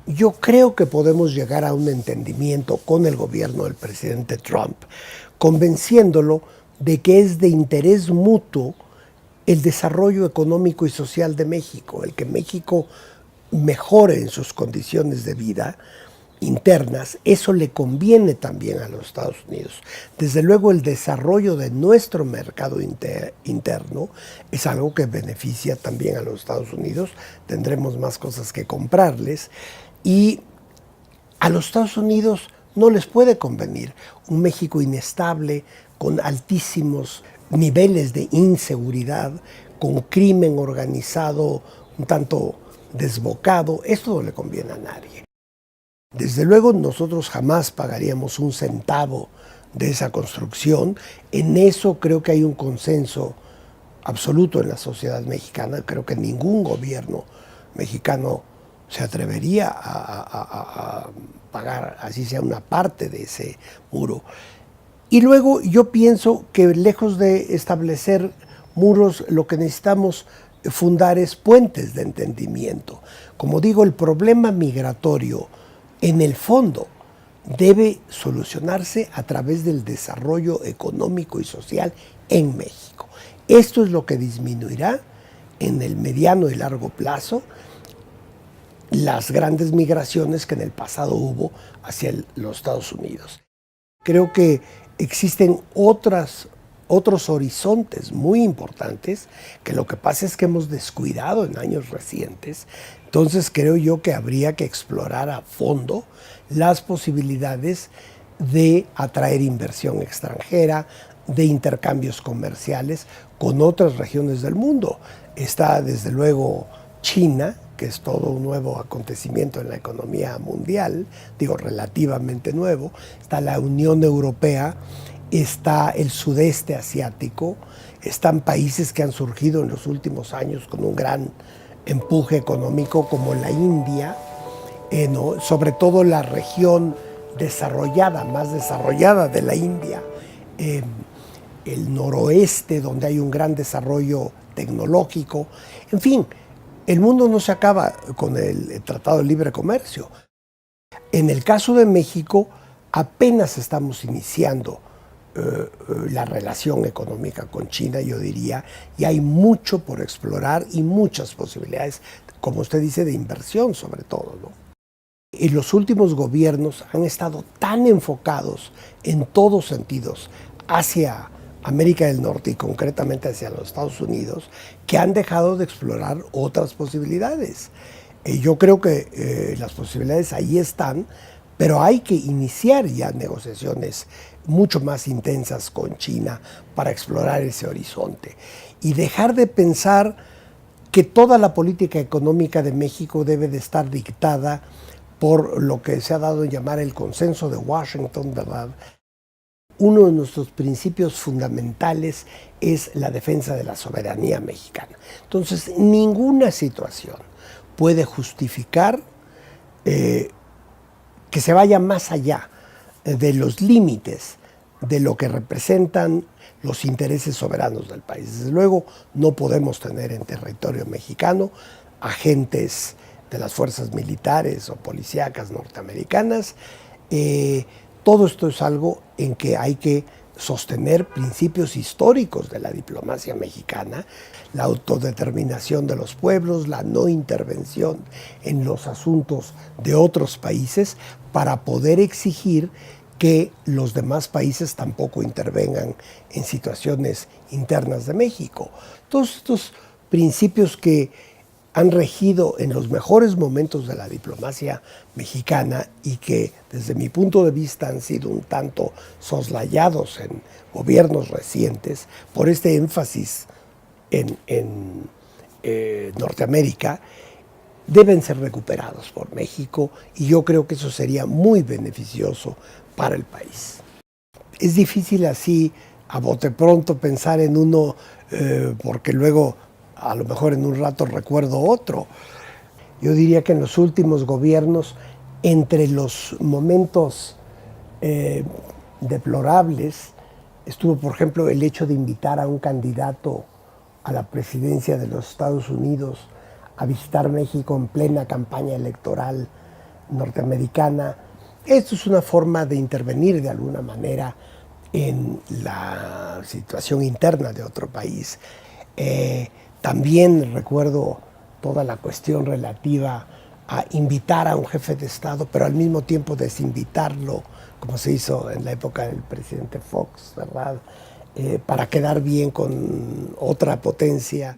Yo creo que podemos llegar a un entendimiento con el gobierno del presidente Trump, convenciéndolo de que es de interés mutuo el desarrollo económico y social de México, el que México mejore en sus condiciones de vida internas. Eso le conviene también a los Estados Unidos. Desde luego, el desarrollo de nuestro mercado interno es algo que beneficia también a los Estados Unidos. Tendremos más cosas que comprarles y a los Estados Unidos no les puede convenir un México inestable, con altísimos niveles de inseguridad, con crimen organizado un tanto desbocado. Esto no le conviene a nadie. Desde luego, nosotros jamás pagaríamos un centavo de esa construcción. En eso creo que hay un consenso absoluto en la sociedad mexicana. Creo que ningún gobierno mexicano se atrevería a pagar, así sea una parte de ese muro. Y luego yo pienso que lejos de establecer muros, lo que necesitamos fundar es puentes de entendimiento. Como digo, el problema migratorio en el fondo debe solucionarse a través del desarrollo económico y social en México. Esto es lo que disminuirá en el mediano y largo plazo las grandes migraciones que en el pasado hubo hacia los Estados Unidos. Creo que existen otros horizontes muy importantes, que lo que pasa es que hemos descuidado en años recientes. Entonces creo yo que habría que explorar a fondo las posibilidades de atraer inversión extranjera, de intercambios comerciales con otras regiones del mundo. Está desde luego China, que es todo un nuevo acontecimiento en la economía mundial, digo relativamente nuevo. Está la Unión Europea, está el sudeste asiático, están países que han surgido en los últimos años con un gran empuje económico como la India, ¿no? Sobre todo la región desarrollada, más desarrollada de la India, el noroeste, donde hay un gran desarrollo tecnológico. En fin, el mundo no se acaba con el Tratado de Libre Comercio. En el caso de México, apenas estamos iniciando la relación económica con China, yo diría, y hay mucho por explorar y muchas posibilidades, como usted dice, de inversión sobre todo, ¿no? Y los últimos gobiernos han estado tan enfocados en todos sentidos hacia América del Norte y concretamente hacia los Estados Unidos, que han dejado de explorar otras posibilidades. Yo creo que las posibilidades ahí están, pero hay que iniciar ya negociaciones mucho más intensas con China para explorar ese horizonte y dejar de pensar que toda la política económica de México debe de estar dictada por lo que se ha dado en llamar el consenso de Washington, ¿verdad? Uno de nuestros principios fundamentales es la defensa de la soberanía mexicana. Entonces, ninguna situación puede justificar que se vaya más allá de los límites de lo que representan los intereses soberanos del país. Desde luego, no podemos tener en territorio mexicano agentes de las fuerzas militares o policíacas norteamericanas. Todo esto es algo en que hay que sostener principios históricos de la diplomacia mexicana, la autodeterminación de los pueblos, la no intervención en los asuntos de otros países, para poder exigir que los demás países tampoco intervengan en situaciones internas de México. Todos estos principios que han regido en los mejores momentos de la diplomacia mexicana y que desde mi punto de vista han sido un tanto soslayados en gobiernos recientes por este énfasis en Norteamérica, deben ser recuperados por México y yo creo que eso sería muy beneficioso para el país. Es difícil así a bote pronto pensar en uno porque luego a lo mejor en un rato recuerdo otro. Yo diría que en los últimos gobiernos, entre los momentos deplorables, estuvo, por ejemplo, el hecho de invitar a un candidato a la presidencia de los Estados Unidos a visitar México en plena campaña electoral norteamericana. Esto es una forma de intervenir de alguna manera en la situación interna de otro país. También recuerdo toda la cuestión relativa a invitar a un jefe de Estado, pero al mismo tiempo desinvitarlo, como se hizo en la época del presidente Fox, ¿verdad? Para quedar bien con otra potencia.